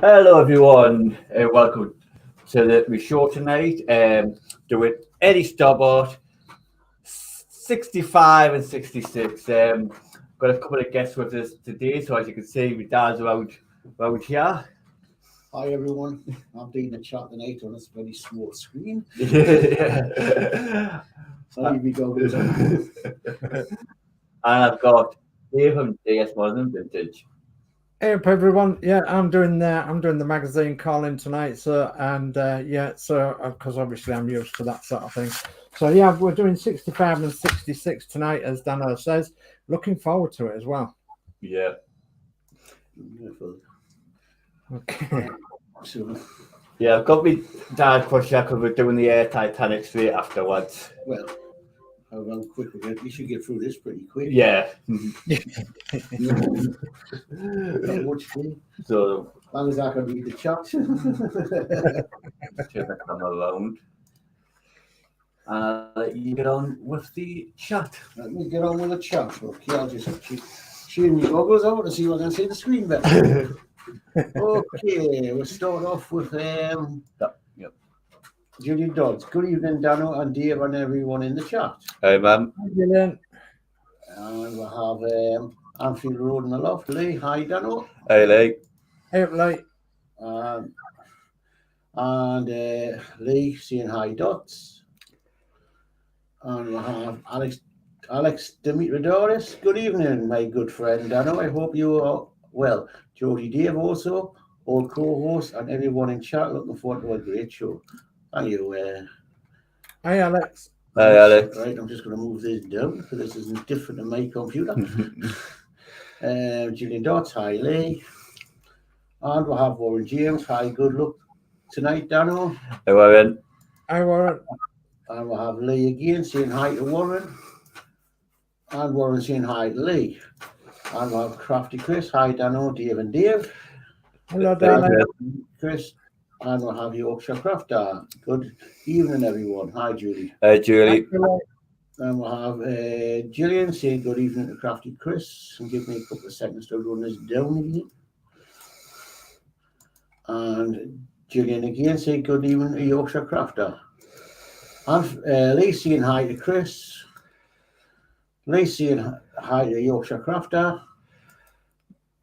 Hello everyone, welcome to the show tonight. Doing Eddie Stobart, 65 and 66. Got a couple of guests with us today, so as you can see, my dad's around here. Hi everyone, I'm doing the chat tonight on this very small screen. Sorry, we go. And I've got Dave from DS Modern Vintage. Hey up everyone, yeah, I'm doing the magazine calling tonight, so because obviously I'm used to that sort of thing. So yeah, we're doing 65 and 66 tonight, as Dano says. Looking forward to it as well. Yeah. Okay. Yeah, I've got my dad question because we're doing the Air Titanic straight afterwards. Well, how quick we should get through this pretty quick. Yeah. Not much fun. So as long as I can read the chat. turn the camera around. You get on with the chat. Let me get on with the chat. Okay, I'll just cheer my goggles out to see what I can see the screen better. Okay, we'll start off with Julie Dodds. Good evening, Dano and Dave and everyone in the chat. Hey, man. Brilliant. And we'll have Anfield Road in the loft. Lee, hi, Dano. Hey, Lee. Hey up, Lee. And Lee saying hi, Dots. And we'll have Alex Dimitridouris. Good evening, my good friend Dano. I hope you are well. Jody Dave also, all co-hosts and everyone in chat. Looking forward to a great show. Thank you. Hi, Alex. Hi, Alex. Right, I'm just going to move this down because this isn't different than my computer. Julian Dots, hi Lee. And we'll have Warren James. Hi, good luck tonight, Dano. Hey, Warren. Hi, Warren. And we'll have Lee again saying hi to Warren. And Warren saying hi to Lee. And we'll have Crafty Chris. Hi, Dano, Dave and Dave. Hello, Dano. Chris. And we'll have Yorkshire Crafter. Good evening, everyone. Hi, Julie. Hey, Julie. And we'll have Gillian say good evening to Crafty Chris and give me a couple of seconds to run this down again. And Gillian again say good evening to Yorkshire Crafter. And Lee saying hi to Chris. Lee saying hi to Yorkshire Crafter.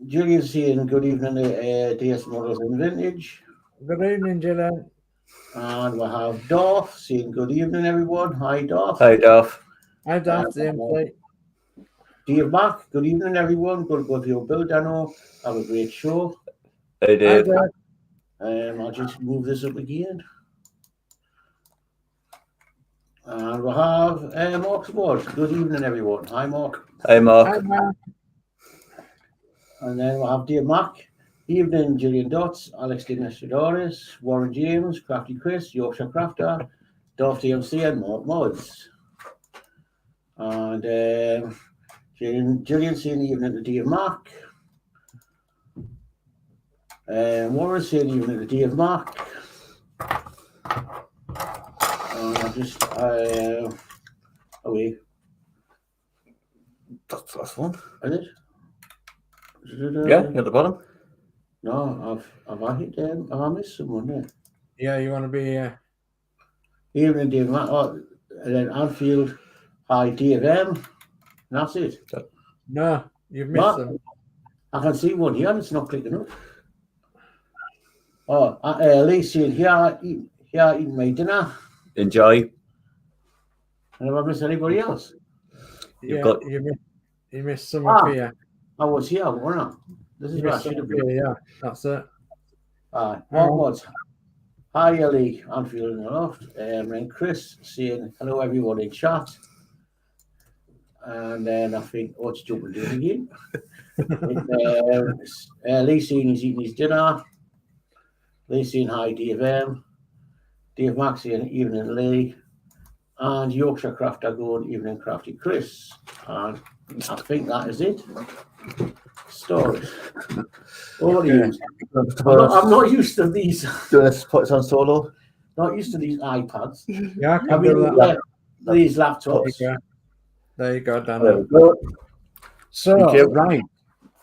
Gillian saying good evening to DS Models and Vintage. Good evening, Gillian. And we'll have Dorf saying good evening, everyone. Hi, Dorf. Hi, Dorf. Hi, Dorf. Dave Mack, good evening, everyone. Good to go to your build, Dano. Have a great show. Hey, Dave. I'll just move this up again. And we'll have Mark Sports. Good evening, everyone. Hi, Mark. Hi, Mark. Hi, Mark. And then we'll have Dave Mack. Evening, Gillian Dots, Alex Dimitridouris, Warren James, Crafty Chris, Yorkshire Crafter, Dorf DMC, and Mark Mods. And Gillian saying evening to Dave Mack. Warren saying evening to Dave Mack. And just away. That's the last one. Is it? Yeah, at the bottom. No, have I hit them? Have I missed someone there? Yeah, you want to be... Evening, Dave Mack. Oh, and then Anfield, hi, Dave M. That's it. No, you've missed them. I can see one here and it's not clicking up. Oh, Lee saying, here eating my dinner. Enjoy. And have I missed anybody else? You missed someone here. I was here, wasn't I? This is where I should have been. Yeah, that's it. Mark Mods. Hi, Ellie, Anfield in the loft. And Chris saying, hello, everyone in chat. And then I think, it's jumping to it again. Lee saying he's eating his dinner. Lee seeing hi, Dave M. Dave Maxey and Evening Lee. And Yorkshire Crafter going Evening Crafty Chris. And I think that is it. Stories. Over to you. I'm not used to these. Do you want to put us on solo? Not used to these iPads. Yeah, I I can do mean, that. these laptops. There you go, There Dano. we go. So, Thank you. right.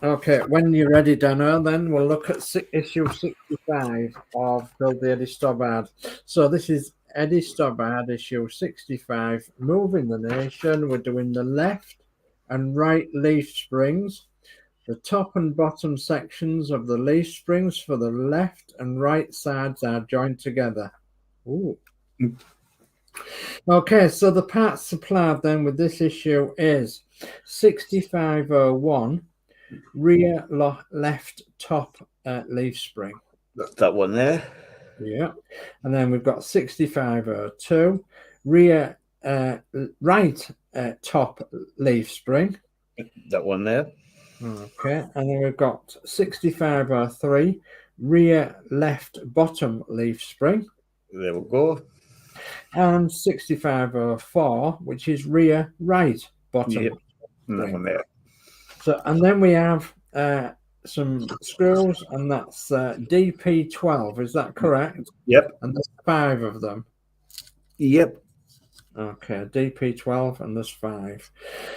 Okay, when you're ready, Dano, then we'll look at issue 65 of Build the Eddie Stobart. So this is Eddie Stobart, issue 65, Moving the Nation. We're doing the left and right leaf springs. The top and bottom sections of the leaf springs for the left and right sides are joined together. Ooh. Okay, so the parts supplied then with this issue is 6501 rear left top leaf spring. That's that one there. Yeah, and then we've got 6502 rear right top leaf spring. That one there. Okay, and then we've got 6503 rear left bottom leaf spring. There we go. And 6504, which is rear right bottom. Yep. That one there. So, and then we have some screws, and that's DP12. Is that correct? Yep. And there's 5 of them. Yep. Okay, DP12, and there's 5.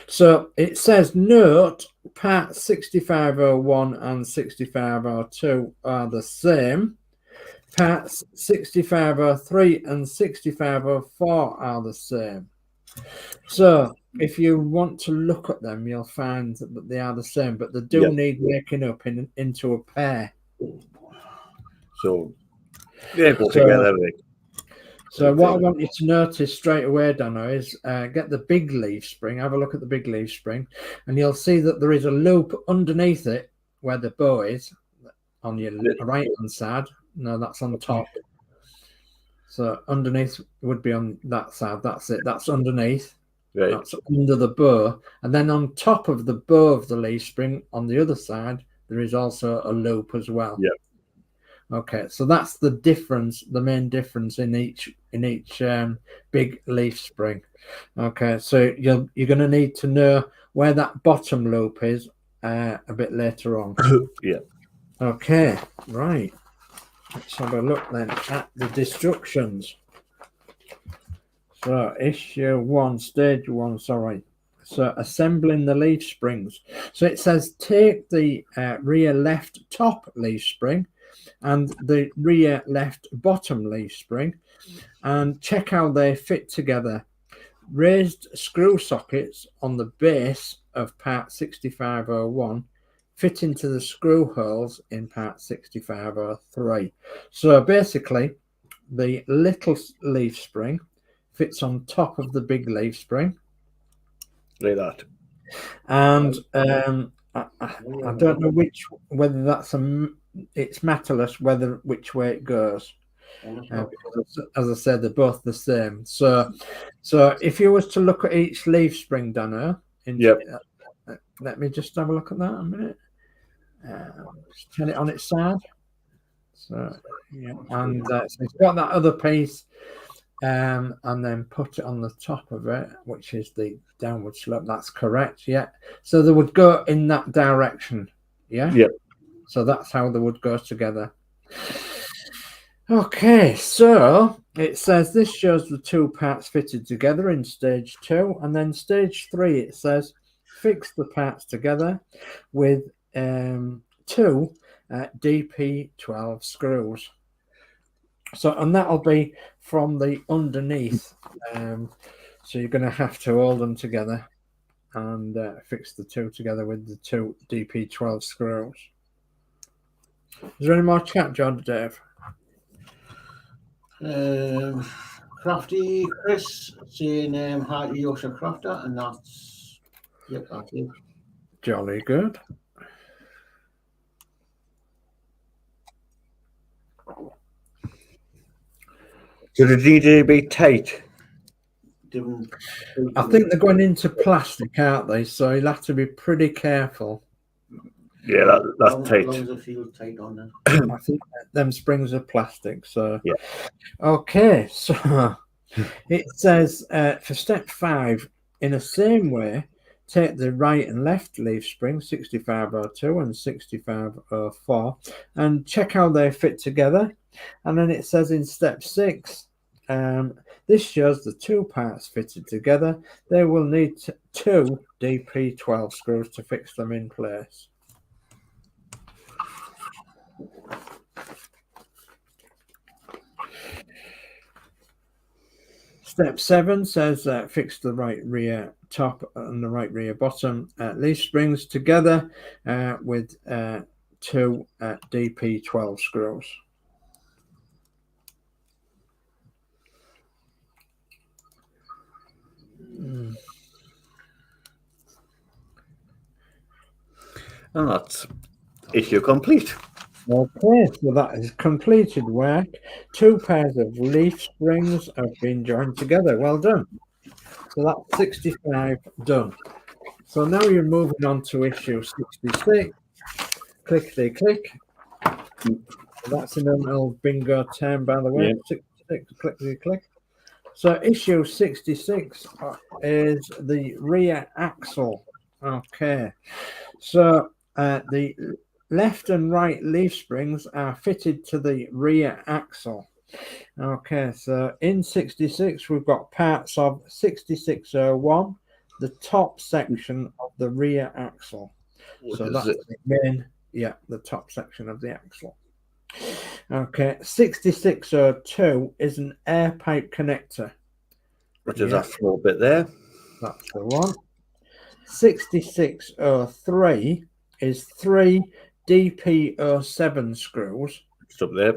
So it says note part 6501 and 6502 are the same. Parts 6503 and 6504 are the same. So if you want to look at them, you'll find that they are the same, but they do need making up into a pair. So they go together. So what I want you to notice straight away, Dano, is get the big leaf spring. Have a look at the big leaf spring, and you'll see that there is a loop underneath it where the bow is on your right-hand side. No, that's on top. So underneath would be on that side. That's it. That's underneath. Right. That's under the bow. And then on top of the bow of the leaf spring, on the other side, there is also a loop as well. Yeah. Okay, so that's the difference, the main difference in each big leaf spring. Okay, so you're going to need to know where that bottom loop is a bit later on. Yeah. Okay, right. Let's have a look then at the destructions. So issue 1, stage 1, sorry. So assembling the leaf springs. So it says take the rear left top leaf spring and the rear left bottom leaf spring and check how they fit together. Raised screw sockets on the base of part 6501 fit into the screw holes in part 6503. So basically, the little leaf spring fits on top of the big leaf spring. Like that. And I don't know whether that's it's matterless which way it goes. As I said, they're both the same. So if you was to look at each leaf spring, Dano, let me just have a look at that a minute. Just turn it on its side. So yeah, and so it's got that other piece, and then put it on the top of it, which is the downward slope. That's correct. Yeah. So they would go in that direction. Yeah. Yep. So that's how they would go together. Okay, so it says this shows the 2 parts fitted together in stage 2, and then stage 3 it says fix the parts together with 2 DP12 screws. So, and that'll be from the underneath. So you're going to have to hold them together and fix the 2 together with the 2 DP12 screws. Is there any more chat, John, Dave? Crafty Chris saying hi to Yorkshire Crafter, and that's it. Jolly good. So the DJ be tight? I think they're going into plastic, aren't they? So you'll have to be pretty careful. Yeah, that's As tight. long as it feels tight on there. I think them springs are plastic. So Yeah. Okay, so it says for step 5, in the same way, take the right and left leaf spring 6502 and 6504 and check how they fit together. And then it says in step 6, this shows the two parts fitted together. They will need 2 DP12 screws to fix them in place. Step 7 says fix the right rear top and the right rear bottom leaf springs together with 2 DP12 screws. And that's issue complete. Okay, so that is completed work. 2 pairs of leaf springs have been joined together. Well done. So that's 65 done. So now you're moving on to issue 66. Clickety click. That's an old bingo term, by the way. Yeah. 66, clickety click. So issue 66 is the rear axle. Okay. So the left and right leaf springs are fitted to the rear axle. Okay, so in 66, we've got parts of 6601, the top section of the rear axle. So that's the main, the top section of the axle. Okay, 6602 is an air pipe connector. Which is that small bit there. That's the one. 6603 is 3 DP07 screws. It's up there.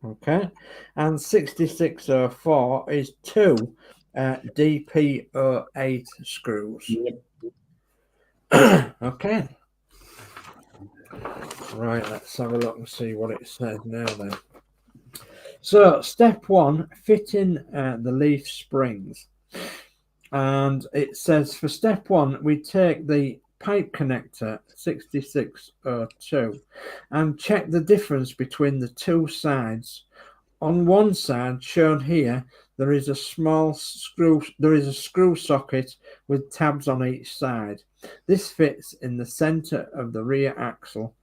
Okay, and 6604 is 2 DP08 screws. Okay. Right, let's have a look and see what it says now then. So, step 1, fitting the leaf springs. And it says for step 1, we take the pipe connector 6602 and check the difference between the two sides. On one side, shown here, there is a small screw. There is a screw socket with tabs on each side. This fits in the center of the rear axle.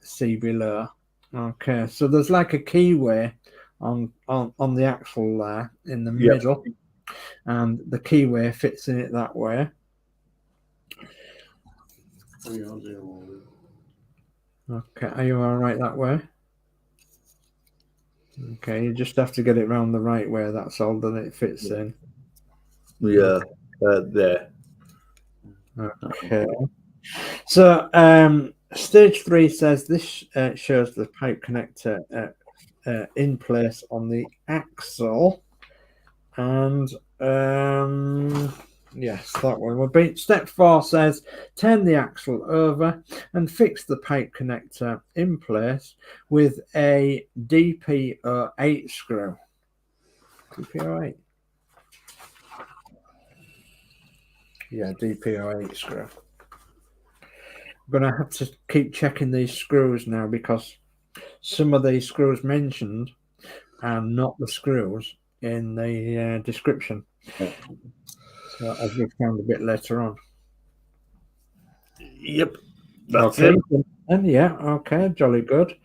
See below. Okay, so there's like a keyway on the axle there in the middle, and the keyway fits in it that way. Okay, are you all right that way? Okay, you just have to get it round the right way, that's all, then it fits in. Yeah, there. Okay. So, stage 3 says this shows the pipe connector in place on the axle. And, yes, that one will be. Step 4 says turn the axle over and fix the pipe connector in place with a DP08 screw. DP08? Yeah, DP08 screw. I'm going to have to keep checking these screws now because some of these screws mentioned are not the screws in the description. So as we found a bit later on. Yep. That's okay. it. And yeah, okay, jolly good.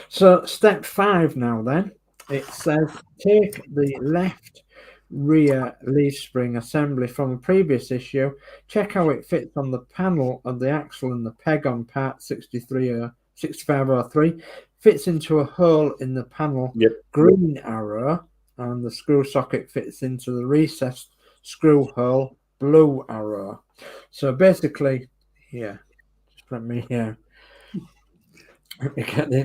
So step 5 now then. It says take the left rear leaf spring assembly from a previous issue. Check how it fits on the panel of the axle and the peg on part 6503. Fits into a hole in the panel, green arrow, and the screw socket fits into the recessed screw hole, blue arrow. So basically, yeah, just let me get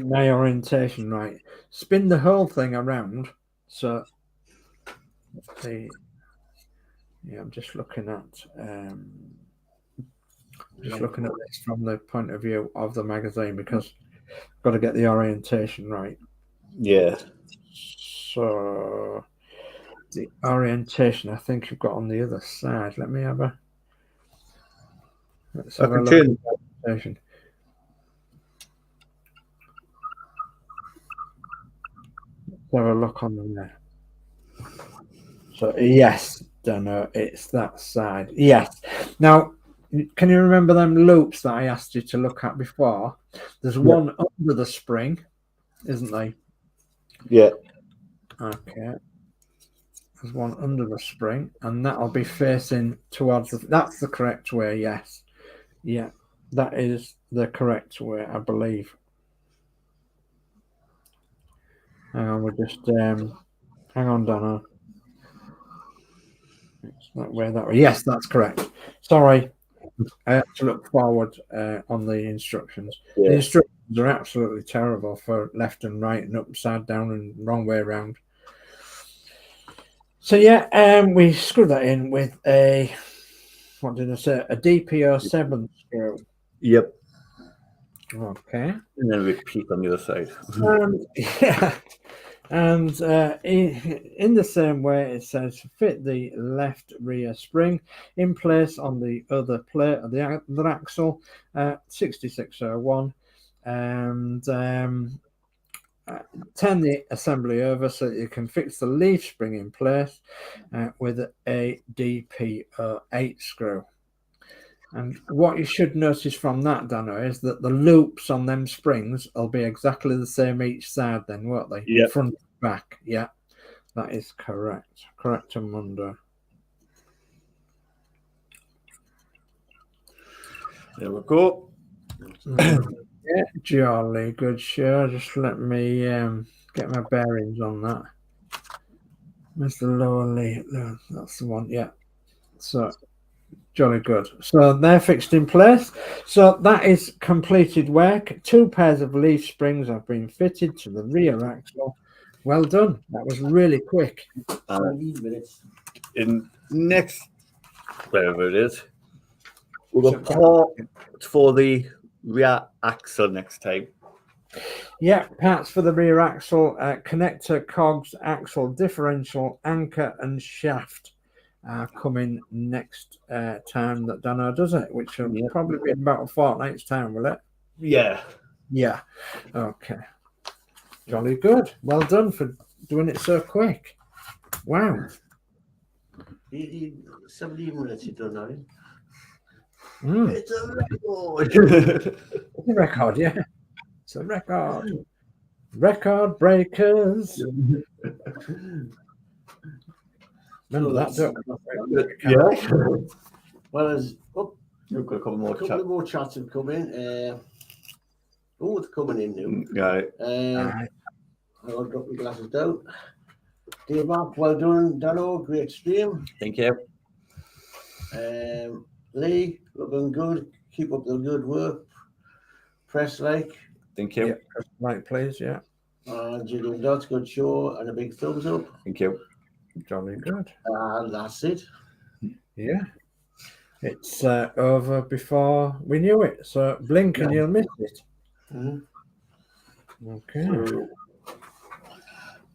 my orientation right. Spin the whole thing around. So I'm just looking at this from the point of view of the magazine because I've got to get the orientation right. Yeah. So the orientation I think you've got on the other side. Let's have a look at the orientation. have a look on them there. So yes, Dano, it's that side. Yes. Now, can you remember them loops that I asked you to look at before? There's one under the spring, isn't there? Yeah. Okay. There's one under the spring, and that'll be facing towards the. That's the correct way. Yes. Yeah, that is the correct way, I believe. Hang on, we're just hang on, Donna. It's that way, that way. Yes, that's correct. Sorry, I have to look forward on the instructions. Yeah. The instructions are absolutely terrible for left and right and upside down and wrong way around. So yeah, we screw that in with a, what did I say? A DPO7 screw. Yep. Okay. And then repeat on the other side. Yeah. And in the same way, it says fit the left rear spring in place on the other plate of the other axle, 6601, and turn the assembly over so that you can fix the leaf spring in place with a DPO8 screw. And what you should notice from that, Dano, is that the loops on them springs will be exactly the same each side then, won't they? Yeah. Front, back. Yeah, that is correct. Correct, Amundo. There we go. Yeah, jolly good show. Just let me get my bearings on that. Where's the lower leaf? That's the one. Yeah. So jolly good. So they're fixed in place. So that is completed work. 2 pairs of leaf springs have been fitted to the rear axle. Well done. That was really quick. 17 minutes. In next, wherever it is, we'll go parts for the rear axle next time. Yeah, parts for the rear axle, connector, cogs, axle, differential, anchor, and shaft are coming next time that Dano does it, which will probably be in about a fortnight's time, will it? Yeah. Yeah. Okay. Jolly good. Well done for doing it so quick. Wow. 17 minutes you done that. Mm. It's a record. It's a record, yeah. It's a record. Record breakers. Remember that, don't you? Yeah. Well, there's You've got a couple a more couple chats. of more chats have come in. It's coming in now. Right. I'll drop my glasses down. Dave Mark, well done, Dano. Great stream. Thank you. Lee, looking good. Keep up the good work. Press like. Thank you. Yeah, right, please, yeah. Julian Dots, good show, and a big thumbs up. Thank you. Jolly good. And that's it. Yeah. It's over before we knew it. So blink and you'll miss it. Mm-hmm. Okay.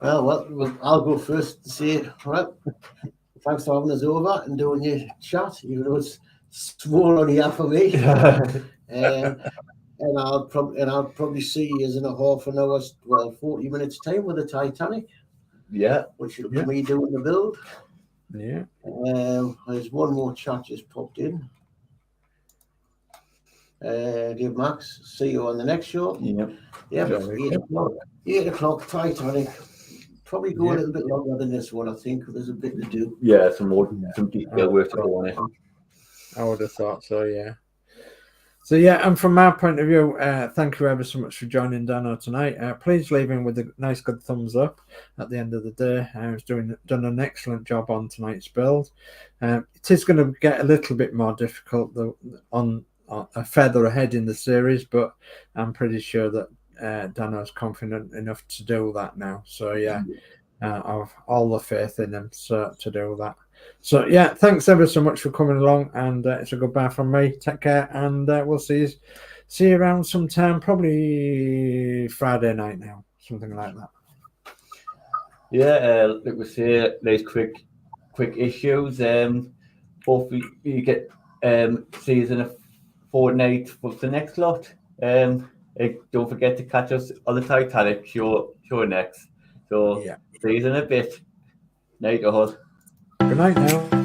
Well, I'll go first to say, well, thanks for having us over and doing your chat, even though it's small on here for me. And I'll probably see you in a half an hour, 40 minutes time with the Titanic. Yeah. Which will be me doing the build. Yeah. There's one more chat just popped in. Dave Max, see you on the next show. Yeah. Yeah, 8 o'clock Titanic. Probably go a little bit longer than this one, I think. There's a bit to do. Yeah, some detail work to go on it. I would have thought so, yeah. So yeah, and from our point of view, thank you ever so much for joining Dano tonight. Please leave him with a nice good thumbs up at the end of the day. He's done an excellent job on tonight's build. It is going to get a little bit more difficult on further ahead in the series, but I'm pretty sure that Dano's confident enough to do that now. So yeah, I've all the faith in him to do that. So yeah, thanks ever so much for coming along, and it's a goodbye from me. Take care, and we'll see you around sometime, probably Friday night now, something like that. Yeah, like we say, there's quick issues. Hopefully you get see us in a fortnight for the next lot. Don't forget to catch us on the Titanic show next. So Yeah. see you in a bit. Night, all. Good night now.